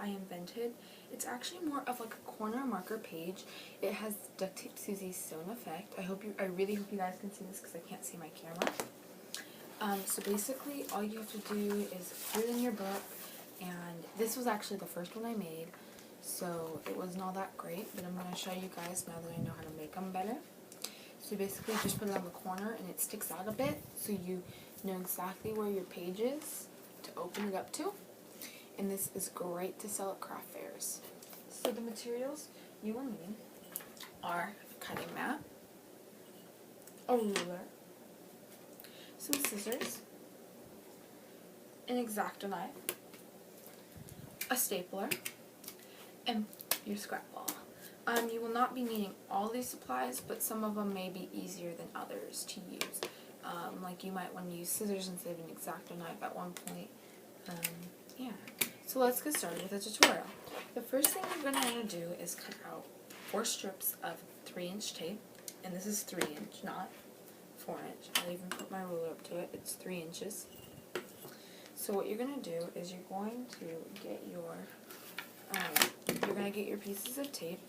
I invented. It's actually more of like a corner marker page. It has Duct Tape Susie's sewn effect. I really hope you guys can see this because I can't see my camera. So basically all you have to do is put it in your book, and this was actually the first one I made, so it wasn't all that great, but I'm going to show you guys now that I know how to make them better. So basically just put it on the corner and it sticks out a bit so you know exactly where your page is to open it up to. And this is great to sell at craft fairs. So the materials you will need are a cutting mat, a ruler, some scissors, an X-Acto knife, a stapler, and your scrap ball. You will not be needing all these supplies, but some of them may be easier than others to use. Like you might want to use scissors instead of an X-Acto knife at one point. Yeah. So let's get started with the tutorial. The first thing you're going to want to do is cut out 4 strips of 3-inch tape, and this is 3-inch, not 4-inch. I'll even put my ruler up to it. It's 3 inches. So what you're going to do is you're going to get your pieces of tape,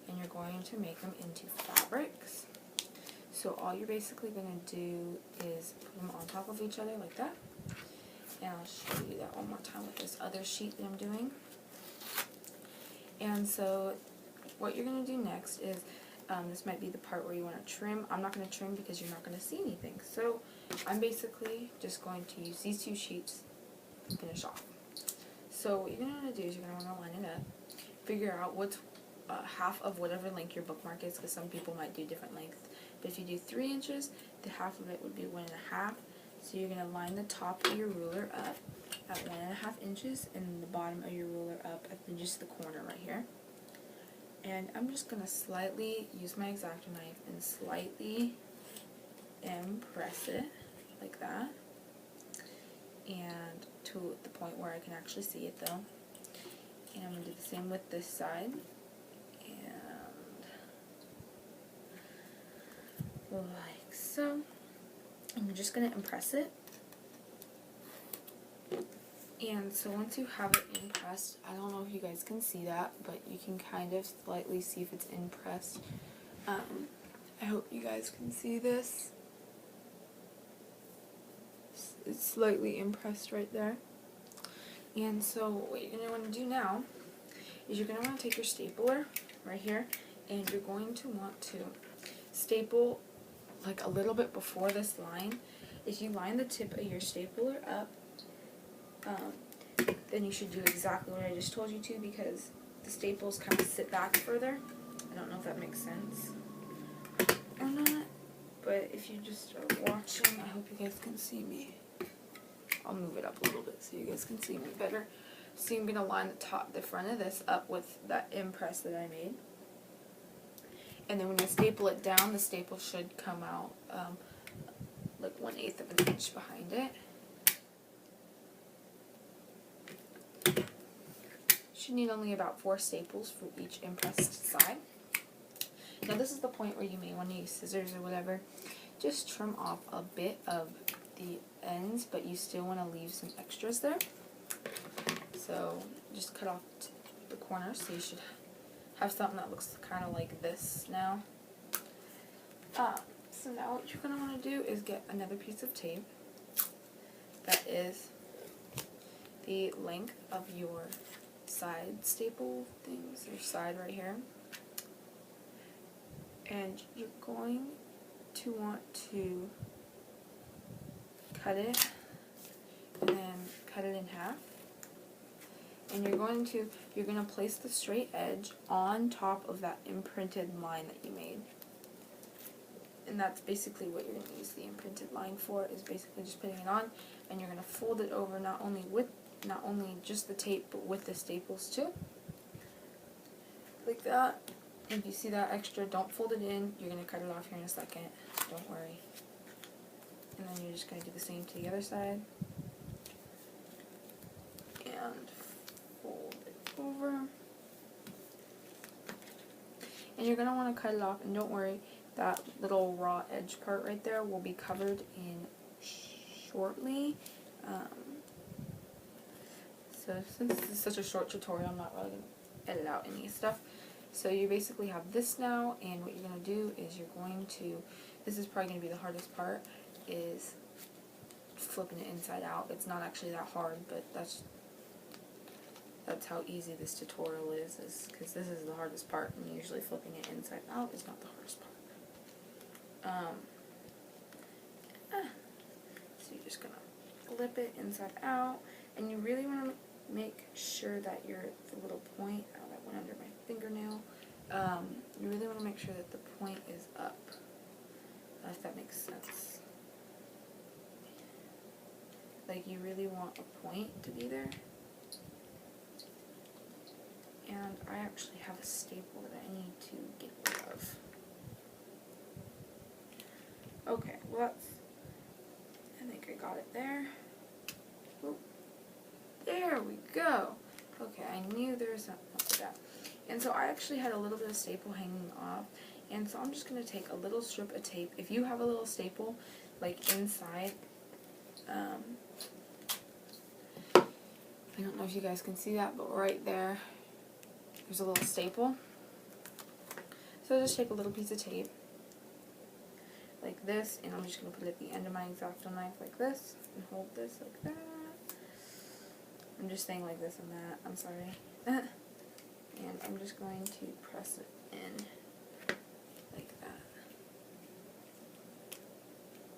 and you're going to make them into fabrics. So all you're basically going to do is put them on top of each other like that. And I'll show you that one more time with this other sheet that I'm doing. And so what you're going to do next is, this might be the part where you want to trim. I'm not going to trim because you're not going to see anything. So I'm basically just going to use these 2 sheets to finish off. So what you're going to want to do is you're going to want to line it up, figure out what's half of whatever length your bookmark is, because some people might do different lengths. But if you do 3 inches, the half of it would be 1.5. So you're going to line the top of your ruler up at 1.5 inches and the bottom of your ruler up at just the corner right here. And I'm just going to slightly use my X-Acto knife and slightly impress it like that. And to the point where I can actually see it though. And I'm going to do the same with this side. And like so. I'm just going to impress it. And so once you have it impressed, I don't know if you guys can see that, but you can kind of slightly see if it's impressed. I hope you guys can see this. It's slightly impressed right there. And so what you're going to want to do now is you're going to want to take your stapler right here, and you're going to want to staple like a little bit before this line. If you line the tip of your stapler up, then you should do exactly what I just told you to, because the staples kind of sit back further. I don't know if that makes sense or not, but if you just are watching, I hope you guys can see me. I'll move it up a little bit so you guys can see me better. So I'm going to line the front of this up with that impress that I made. And then when you staple it down, the staple should come out like 1/8 of an inch behind it. You need only about 4 staples for each impressed side. Now this is the point where you may want to use scissors or whatever. Just trim off a bit of the ends, but you still want to leave some extras there. So just cut off the corners, so you should have something that looks kind of like this now. So now what you're going to want to do is get another piece of tape that is the length of your side staple things, your side right here. And you're going to want to cut it and then cut it in half. And you're going to place the straight edge on top of that imprinted line that you made. And that's basically what you're going to use the imprinted line for, is basically just putting it on, and you're going to fold it over not only just the tape, but with the staples too. Like that. If you see that extra, don't fold it in. You're going to cut it off here in a second. Don't worry. And then you're just going to do the same to the other side. And fold it over. And you're going to want to cut it off, and don't worry, that little raw edge part right there will be covered in shortly. So So since this is such a short tutorial, I'm not really going to edit out any stuff. So you basically have this now, and what you're going to do is you're going to, this is probably going to be the hardest part, is flipping it inside out. It's not actually that hard, but that's how easy this tutorial is because this is the hardest part, and usually flipping it inside out is not the hardest part. So you're just going to flip it inside out, and you really want to make sure that the little point, oh, that went under my fingernail, you really want to make sure that the point is up, if that makes sense. Like, you really want a point to be there. And I actually have a staple that I need to get rid of. Okay, well I think I got it there. Oop. There we go. Okay, I knew there was something up with that. And so I actually had a little bit of staple hanging off, and so I'm just going to take a little strip of tape. If you have a little staple, like inside, I don't know if you guys can see that, but right there, there's a little staple. So I'll just take a little piece of tape, like this, and I'm just going to put it at the end of my X-Acto knife like this, and hold this like that. I'm just saying like this and that, I'm sorry. And I'm just going to press it in like that.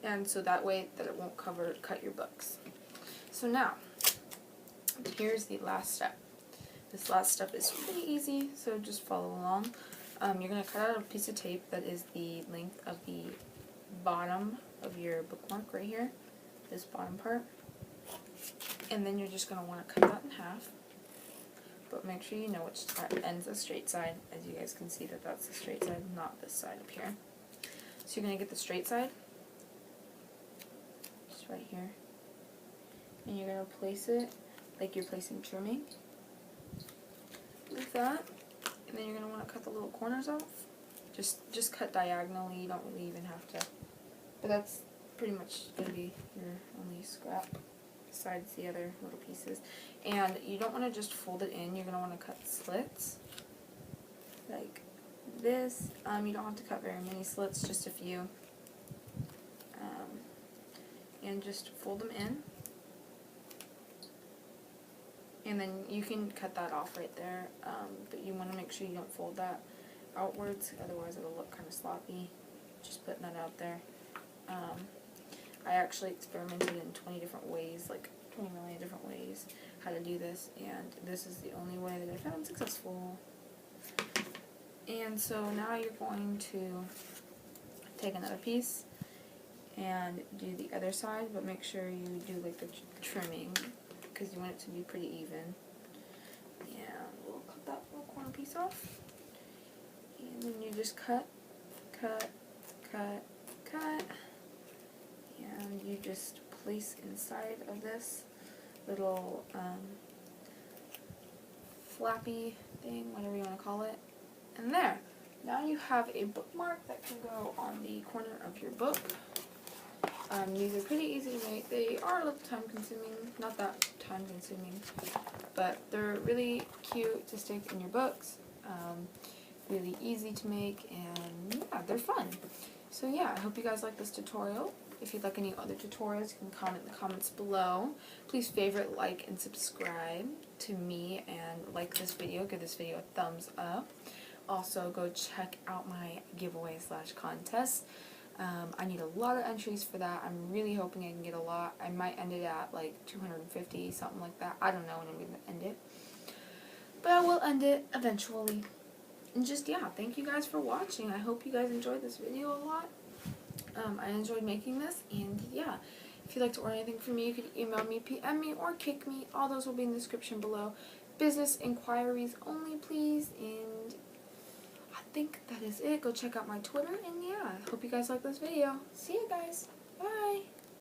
And so that way that it won't cut your books. So now, here's the last step. This last step is pretty easy, so just follow along. You're going to cut out a piece of tape that is the length of the bottom of your bookmark right here, this bottom part. And then you're just going to want to cut that in half. But make sure you know which end's the straight side. As you guys can see that that's the straight side, not this side up here. So you're going to get the straight side, just right here. And you're going to place it like you're placing trimming, like that. And then you're going to want to cut the little corners off. Just cut diagonally, you don't really even have to. But that's pretty much going to be your only scrap, besides the other little pieces. And you don't want to just fold it in, you're going to want to cut slits like this. You don't have to cut very many slits, just a few. And just fold them in. And then you can cut that off right there, but you want to make sure you don't fold that outwards, otherwise it'll look kind of sloppy. Just putting that out there. I actually experimented in 20 different ways, like 20 million different ways how to do this, and this is the only way that I found successful. And so now you're going to take another piece and do the other side, but make sure you do like the trimming, because you want it to be pretty even. And we'll cut that little corner piece off, and then you just cut, cut, cut, cut, and you just place inside of this little flappy thing, whatever you want to call it, and there. Now you have a bookmark that can go on the corner of your book. These are pretty easy to make. They are a little time consuming, not that time consuming, but they're really cute to stick in your books, really easy to make, and yeah, they're fun. So yeah, I hope you guys like this tutorial. If you'd like any other tutorials, you can comment in the comments below. Please favorite, like, and subscribe to me, and like this video, give this video a thumbs up. Also, go check out my giveaway/contest. I need a lot of entries for that. I'm really hoping I can get a lot. I might end it at like 250, something like that. I don't know when I'm going to end it, but I will end it eventually. And just, yeah, thank you guys for watching. I hope you guys enjoyed this video a lot. I enjoyed making this, and yeah, if you'd like to order anything from me, you could email me, PM me, or kick me. All those will be in the description below. Business inquiries only, please, and I think that is it. Go check out my Twitter, and yeah, hope you guys like this video. See you guys. Bye.